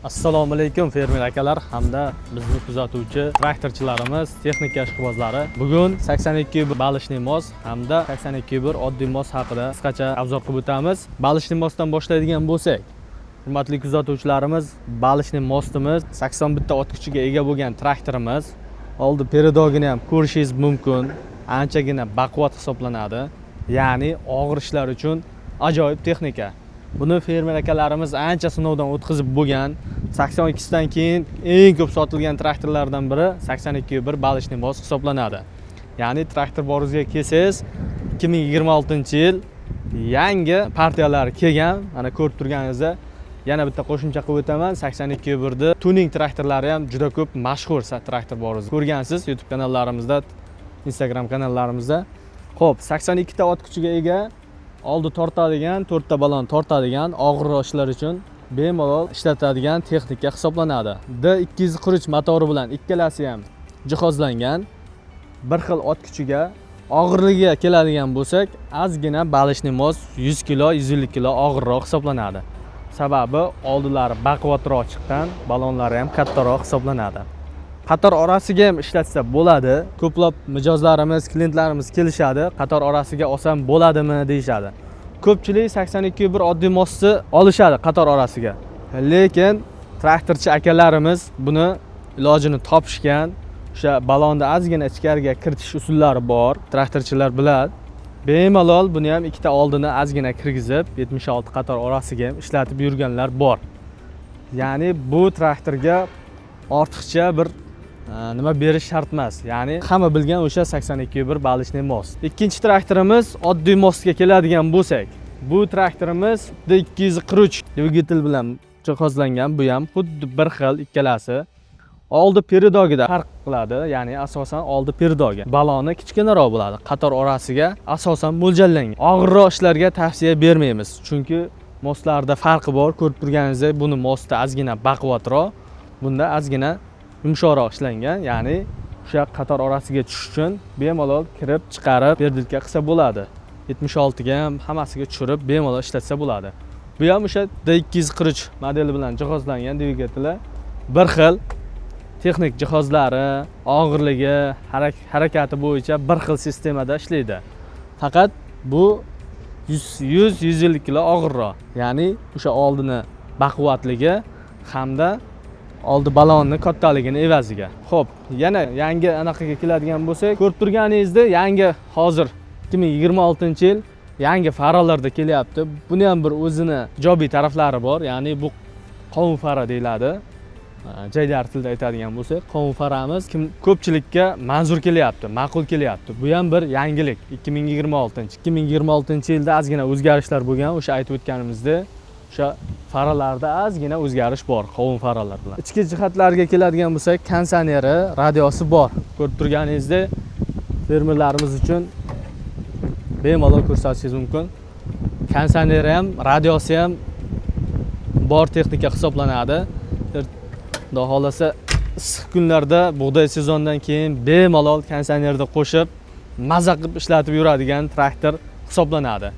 Assalomu alaykum fermer akalar hamda bizni kuzatuvchi traktorchilarimiz, texnika ishqibozlari. Bugun 82 balishli mos hamda 82 oddiy mos haqida qisqacha obzor qilib o'tamiz. Balishli mosdan boshlaydigan bo'lsak, hurmatli kuzatuvchilarimiz, balishli mostimiz 81 ot kuchiga ega bo'lgan traktorimiz. Oldi peredogini ham ko'rishingiz mumkin. Anchagina baquvvat hisoblanadi. Ya'ni og'ir ishlar uchun ajoyib texnika. Buni fermer akalarimiz ancha sinovdan o'tkazib bo'lgan. 82 dan keyin eng ko'p sotilgan traktorlardan biri 82 balishli mos hisoblanadi. Ya'ni traktor boringizga kelsangiz 2026-yil yangi partiyalar kelgan. Mana ko'rib turganingizda yana bitta qo'shimcha qilib o'taman. 82 da tuning traktorlari ham juda ko'p mashhur traktor boringizda. Ko'rgansiz YouTube kanallarimizda, Instagram kanallarimizda. Xo'p, 82 ta ot kuchiga ega, oldi tortadigan, 4 ta balon tortadigan og'ir ishlar uchun bemalol ishlatadigan texnika hisoblanadi. D243 motori bilan ikkalasi ham jihozlangan. Bir xil ot kuchiga, og'irligiga keladigan bo'lsak, ozgina balishli mos 100 kg, 150 kg og'irroq hisoblanadi. Sababi oldilari baquvvatroq chiqqan, balonlari ham kattaroq hisoblanadi. Qator orasiga ham ishlatsa bo'ladi. Ko'plab mijozlarimiz, klientlarimiz kelishadi, qator orasiga olsam bo'ladimi deyshadi. Ko'pchilik 82 oddiy mosni olishadi qator orasiga. Lekin traktorchi akalarimiz buni ilojini topishgan. O'sha balonni ozgina ichkariga kiritish usullari bor. Traktorchilar biladi. Bemalol buni ham ikkita oldini ozgina kirgizib, 76 qator orasiga ham ishlatib yurganlar bor. Ya'ni bu traktorga ortiqcha bir nima berish shart emas. Ya'ni hamma bilgan o'sha 82 balishli mos. Ikkinchi traktorimiz oddiy mosga keladigan bo'lsak, bu traktorimiz D243 dvigatel bilan jihozlangan. Bu ham xuddi bir xil ikkalasi. Oldi peredogida farq qiladi. Ya'ni asosan oldi peredogi. Baloni kichkinaroq bo'ladi. Qator orasiga asosan mo'ljallangan. Og'irroq ishlarga tavsiya bermaymiz. Chunki moslarda farqi bor. Ko'rib turganingizdek, buni mosda ozgina baquvvatroq, bunda ozgina yumshoqroq ishlangan. Ya'ni o'sha qator orasiga tushish uchun bemalol kirib, chiqarib, berdilka qilsa bo'ladi. 76 ga ham hammasiga tushirib bemalol ishlatsa bo'ladi. Bu ham o'sha D243 modeli bilan jihozlangan dvigateli. Bir xil texnik jihozlari, og'irligi, harakati bo'yicha bir xil sistemada ishlaydi. Faqat bu 100-150 kg og'irroq. Ya'ni o'sha oldini baquvvatligi hamda oldi balonni kattaligini evaziga. Xo'p, yana yangi anaqaga keladigan bo'lsak, ko'rib turganingizdek, yangi hozir 2026-yil yangi faralarda kelyapti. Buni ham bir o'zini ijobiy taraflari bor. Ya'ni bu qovun fara deyiladi. Jaydar tilda aytadigan bo'lsak, qovun faramiz ko'pchilikka manzur kelyapti, ma'qul kelyapti. Bu ham bir yangilik. 2026-yilda ozgina o'zgarishlar bo'lgan. O'sha aytib o'tganimizdek, o'sha faralarda ozgina o'zgarish bor qovun faralar bilan. Ichki jihatlarga keladigan bo'lsak, konditsioneri, radiosi bor. Ko'rib turganingizdek, fermerlarimiz uchun bemalol ko'rsatishingiz mumkin. Konditsioneri ham, radiosi ham bor texnika hisoblanadi. Xudo xolasa issiq kunlarda bug'doy sezondan keyin bemalol konditsionerni qo'shib maza qilib ishlatib yuradigan traktor hisoblanadi.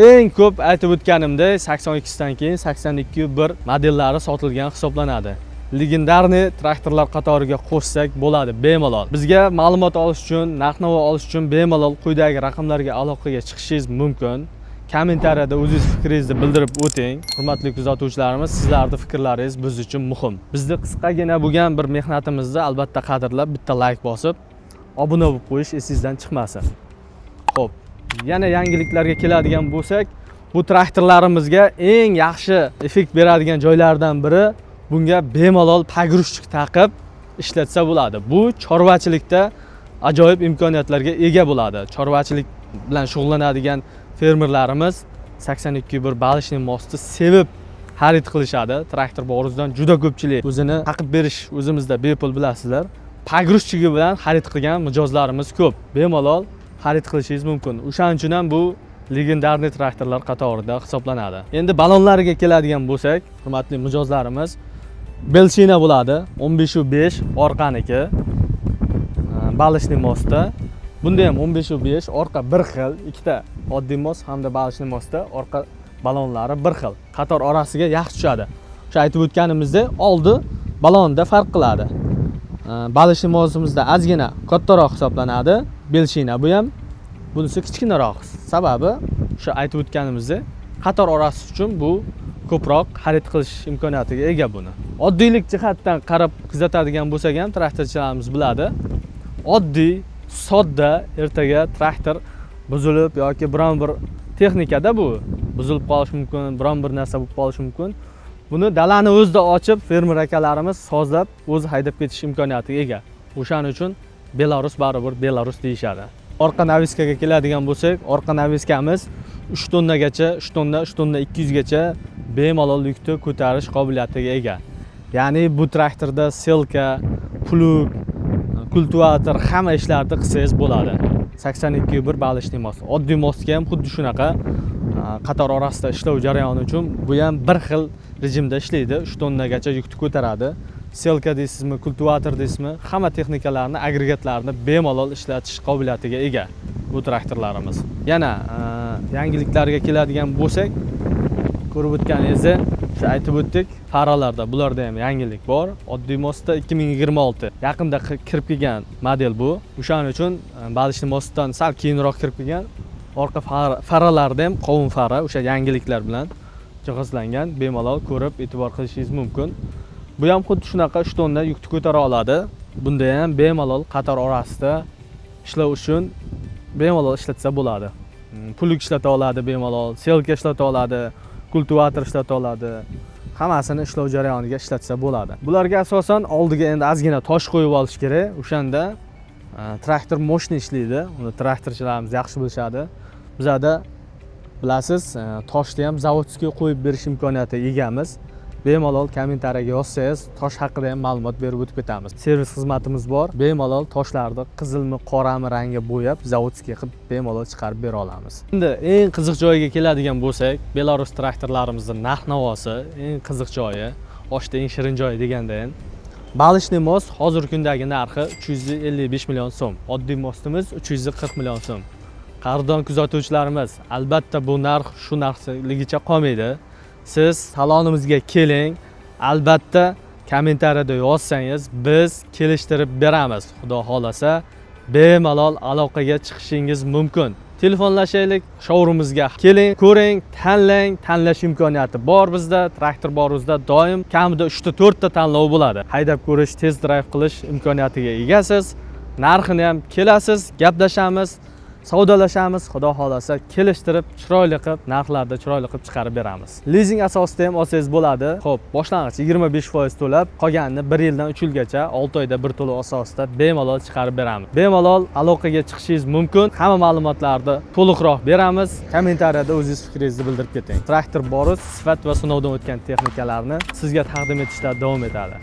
Eng ko'p aytib o'tganimdek, 82 dan keyin 82 modellari sotilgan hisoblanadi. Legendarniy traktorlar qatoriga qo'shsak bo'ladi bemalol. Bizga ma'lumot olish uchun, narx-navo olish uchun bemalol quyidagi raqamlarga aloqaga chiqishingiz mumkin. Kommentariyada o'zingiz fikringizni bildirib o'ting. Hurmatli kuzatuvchilarimiz, sizlarning fikrlaringiz biz uchun muhim. Bizda qisqagina bo'lgan bir mehnatimizni albatta qadrlab, bitta like bosib, obuna bo'lib qo'yish esingizdan chiqmasin. Xo'p, yana yangiliklarga keladigan bo'lsak, bu traktorlarimizga eng yaxshi effekt beradigan joylardan biri bunga bemalol pogrushchik taqib ishlatsa bo'ladi. Bu chorvachilikda ajoyib imkoniyatlarga ega bo'ladi. Chorvachilik bilan shug'ullanadigan fermerlarimiz 82 balishli mosni sevib xarid qilishadi. Traktor boringizdan juda ko'pchilik o'zini taqib berish o'zimizda bepul bilasizlar. Pogrushchigi bilan xarid qilgan mijozlarimiz ko'p. Bemalol xarid qilishingiz mumkin. O'shaning uchun ham bu legendarniy traktorlar qatorida hisoblanadi. Endi balonlariga keladigan bo'lsak, hurmatli mijozlarimiz, Belchina bo'ladi. 15/5 orqaniki balishli mosda. Bunda ham 15/5 orqa bir xil, ikkita oddiy mos hamda balishli mosda orqa balonlari bir xil. Qator orasiga yaxshi tushadi. O'sha aytib o'tganimizdek, oldi balonda farq qiladi. Balishli mozimizda ozgina kattaroq hisoblanadi. Belshina bu ham bunisi kichkinaroq. Sababi o'sha aytib o'tganimizdek, qator orasi uchun bu ko'proq xarid qilish imkoniyatiga ega buni. Oddiylik jihatdan qarab kuzatadigan bo'lsak ham traktorchilarimiz biladi. Oddiy, sodda ertaga traktor buzilib yoki biron bir texnikada bu buzilib qolishi mumkin, biron bir narsa bo'lib qolishi mumkin. Buni dalani o'zida ochib, fermer akalarimiz sozlab, o'zi haydab ketish imkoniyatiga ega. O'shaning uchun Belarus baribir Belarus deyishadi. Orqa naviskaga keladigan bo'lsak, orqa naviskamiz 3 tonnagacha, 3 tonna, 3 tonna 200 gacha bemalol yukni ko'tarish qobiliyatiga ega. Ya'ni bu traktorda selka, plug, kultivator hamma ishlarni qilsangiz bo'ladi. 82.1 balishli mos. Oddiy mosga ham xuddi shunaqa qator orasida ishlov jarayoni uchun bu ham bir xil rejimda ishlaydi. 3 tonnagacha yukni ko'taradi. Selka deysizmi, kultivator deysizmi, hamma texnikalarni, agregatlarni bemalol ishlatish qobiliyatiga ega bu traktorlarimiz. Yana yangiliklarga keladigan bo'lsak, ko'rib o'tganingizdek, o'sha aytib o'tdik, faralarda bularda ham yangilik bor. Oddiy mosda 2026 yaqinda kirib kelgan model bu. O'shaning uchun balishli mosdan sal keyinroq kirib kelgan. Orqa faralarda ham qovun fara o'sha yangiliklar bilan jihozlangan. Bemalol ko'rib e'tibor qilishingiz mumkin. Bu ham xuddi shunaqa 3 tonna yukni ko'tara oladi. Bunda ham bemalol qator orasida ishlash uchun bemalol ishlatsa bo'ladi. Plug ishlata oladi bemalol, selka ishlata oladi, kultivator ishlata oladi. Hammasini ishlov jarayoniga ishlatsa bo'ladi. Bularga asosan oldiga endi ozgina tosh qo'yib olish kerak. O'shanda traktor moshni ishlaydi. Uni traktorchilarimiz yaxshi bilishadi. Bizda bilasiz, toshni ham zavodskiy qo'yib berish imkoniyatiga egamiz. Bemalol kommentariyaga yozsangiz, tosh haqida ham ma'lumot berib o'tib ketamiz. Servis xizmatimiz bor. Bemalol toshlarni qizilmi, qorami rangga bo'yab, zavodskiy qilib bemalol chiqarib bera olamiz. Endi eng qiziq joyiga keladigan bo'lsak, Belarus traktorlarimizning narx-navosi eng qiziq joyi, oshda eng shirin joyi degandayin. Balishli mos hozirgi kundagi narxi 355 million so'm. Oddiy mosimiz 340 million so'm. Qadrdon kuzatuvchilarimiz, albatta bu narx shu narxligicha qolmaydi. Siz salonimizga keling, albatta kommentariyada yozsangiz, biz kelishtirib beramiz. Xudo xolasa, bemalol aloqaga chiqishingiz mumkin. Telefonlashaylik, showroomimizga keling, ko'ring, tanlang, tanlash imkoniyati bor bizda, traktor bor bizda, doim kamida 3 ta 4 ta tanlov bo'ladi. Haydab ko'rish, test drive qilish imkoniyatiga egasiz. Narxini ham kelasiz, gaplashamiz, savdolashamiz, xudo xolasa kelishtirib, chiroyli qilib, narxlarda chiroyli qilib chiqarib beramiz. Lizing asosida ham olsangiz bo'ladi. Xo'p, boshlang'ich 25% to'lab, qolganini 1 yildan 3 yilgacha 6 oyda bir to'lov asosida bemalol chiqarib beramiz. Bemalol aloqaga chiqishingiz mumkin. Hamma ma'lumotlarni to'liqroq beramiz. Kommentariyada o'zingiz fikringizni bildirib keting. Traktor Borus sifat va sinovdan o'tgan texnikalarni sizga taqdim etishda davom etadi.